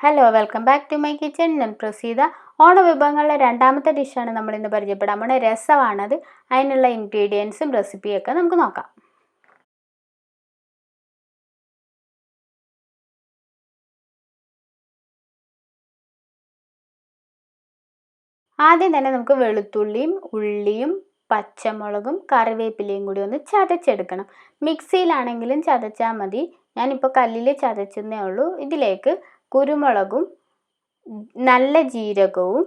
Hello, welcome back to my kitchen. ഞാൻ പ്രസീത. ഓണവിഭവങ്ങളിലെ രണ്ടാമത്തെ ഡിഷാണ് നമ്മൾ ഇന്ന് പരിചയപ്പെടാൻ പോകുന്നത്. രസമാണത്. അതിനുള്ള ഇൻഗ്രീഡിയൻസും റെസിപ്പിയൊക്കെ നമുക്ക് നോക്കാം. ആദ്യം തന്നെ നമുക്ക് വെളുത്തുള്ളിയും ഉള്ളിയും പച്ചമുളകും കറിവേപ്പിലയും കൂടി ഒന്ന് ചതച്ചെടുക്കണം. മിക്സിയിലാണെങ്കിലും ചതച്ചാൽ മതി. ഞാനിപ്പോൾ കല്ലിൽ ചതച്ചെന്നേ ഉള്ളൂ. ഇതിലേക്ക് കുരുമുളകും നല്ല ജീരകവും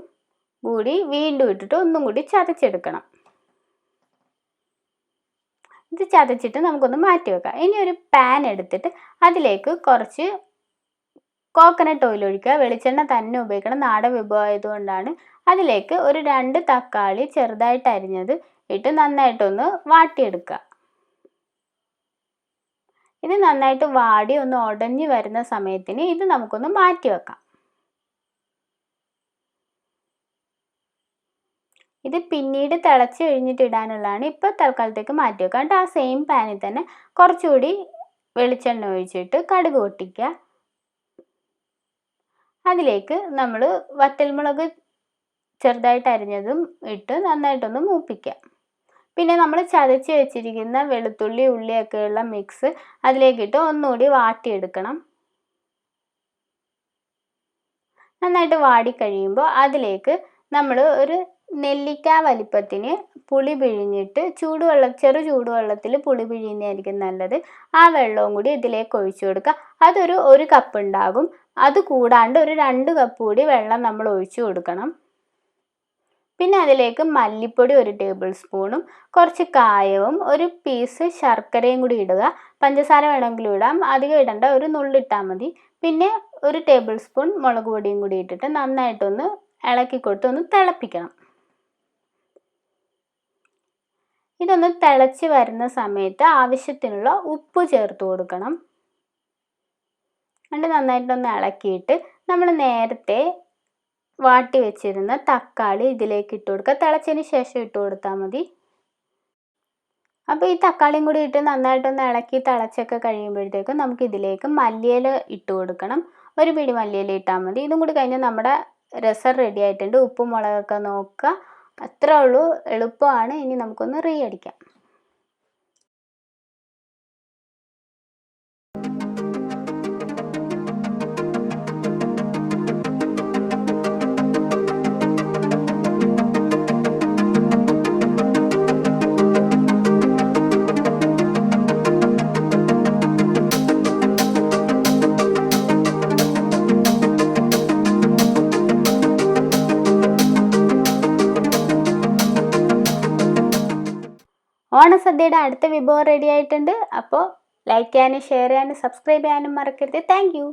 കൂടി വീണ്ടും ഇട്ടിട്ട് ഒന്നും കൂടി ചതച്ചെടുക്കണം. ഇത് ചതച്ചിട്ട് നമുക്കൊന്ന് മാറ്റി വെക്കാം. ഇനി ഒരു പാൻ എടുത്തിട്ട് അതിലേക്ക് കുറച്ച് കോക്കനട്ട് ഓയിൽ ഒഴിക്കുക. വെളിച്ചെണ്ണ തന്നെ ഉപയോഗിക്കണം, നാടൻ വിഭവം ആയതുകൊണ്ടാണ്. അതിലേക്ക് ഒരു 2 തക്കാളി ചെറുതായിട്ട് അരിഞ്ഞത് ഇട്ട് നന്നായിട്ടൊന്ന് വാട്ടിയെടുക്കുക. ഇത് നന്നായിട്ട് വാടി ഒന്ന് ഉടഞ്ഞു വരുന്ന സമയത്തിന് ഇത് നമുക്കൊന്ന് മാറ്റി വെക്കാം. ഇത് പിന്നീട് തിളച്ച് കഴിഞ്ഞിട്ട് ഇടാനുള്ളതാണ്. ഇപ്പോൾ തൽക്കാലത്തേക്ക് മാറ്റി വെക്കാം. എന്നിട്ട് ആ സെയിം പാനിൽ തന്നെ കുറച്ചുകൂടി വെളിച്ചെണ്ണ ഒഴിച്ചിട്ട് കടുക് പൊട്ടിക്കുക. അതിലേക്ക് നമ്മൾ വറ്റൽമുളക് ചെറുതായിട്ട് അരിഞ്ഞതും ഇട്ട് നന്നായിട്ടൊന്ന് മൂപ്പിക്കാം. പിന്നെ നമ്മൾ ചതച്ച് വെച്ചിരിക്കുന്ന വെളുത്തുള്ളി ഉള്ളിയൊക്കെയുള്ള മിക്സ് അതിലേക്കിട്ട് ഒന്നുകൂടി വാട്ടിയെടുക്കണം. നന്നായിട്ട് വാടിക്കഴിയുമ്പോൾ അതിലേക്ക് നമ്മൾ ഒരു നെല്ലിക്ക വലിപ്പത്തിന് പുളി പിഴിഞ്ഞിട്ട് ചെറു ചൂടുവെള്ളത്തിൽ പുളി പിഴിയുന്നതായിരിക്കും നല്ലത്. ആ വെള്ളവും കൂടി ഇതിലേക്ക് ഒഴിച്ചു കൊടുക്കുക. അതൊരു 1 കപ്പ് ഉണ്ടാകും. അത് കൂടാണ്ട് ഒരു 2 കപ്പ് കൂടി വെള്ളം നമ്മൾ ഒഴിച്ചു കൊടുക്കണം. പിന്നെ അതിലേക്ക് മല്ലിപ്പൊടി 1 ടേബിൾ സ്പൂണും കുറച്ച് കായവും ഒരു പീസ് ശർക്കരയും കൂടി ഇടുക. പഞ്ചസാര വേണമെങ്കിലും ഇടാം, അധികം ഇടണ്ട, ഒരു നുള്ളിട്ടാൽ മതി. പിന്നെ 1 ടേബിൾ സ്പൂൺ മുളക് പൊടിയും കൂടി ഇട്ടിട്ട് നന്നായിട്ടൊന്ന് ഇളക്കി കൊടുത്ത് ഒന്ന് തിളപ്പിക്കണം. ഇതൊന്ന് തിളച്ച് വരുന്ന സമയത്ത് ആവശ്യത്തിനുള്ള ഉപ്പ് ചേർത്ത് കൊടുക്കണം. എന്നിട്ട് നന്നായിട്ടൊന്ന് ഇളക്കിയിട്ട് നമ്മൾ നേരത്തെ വാട്ടി വെച്ചിരുന്ന തക്കാളി ഇതിലേക്ക് ഇട്ട് കൊടുക്കുക. തിളച്ചതിന് ശേഷം ഇട്ട് കൊടുത്താൽ മതി. അപ്പോൾ ഈ തക്കാളിയും കൂടി ഇട്ട് നന്നായിട്ടൊന്ന് ഇളക്കി തിളച്ചൊക്കെ കഴിയുമ്പോഴത്തേക്കും നമുക്ക് ഇതിലേക്ക് മല്ലിയില ഇട്ട് കൊടുക്കണം. 1 പിടി മല്ലിയില ഇട്ടാൽ മതി. ഇതും കൂടി കഴിഞ്ഞാൽ നമ്മുടെ രസം റെഡി ആയിട്ടുണ്ട്. ഉപ്പും മുളകൊക്കെ നോക്കുക. അത്രേ ഉള്ളൂ, എളുപ്പമാണ്. ഇനി നമുക്കൊന്ന് റീ അടിക്കാം. ഓണസദ്യയുടെ അടുത്ത വിഭവം റെഡി ആയിട്ടുണ്ട്. അപ്പോൾ ലൈക്ക് ചെയ്യാനും ഷെയർ ചെയ്യാനും സബ്സ്ക്രൈബ് ചെയ്യാനും മറക്കരുത്. Thank you.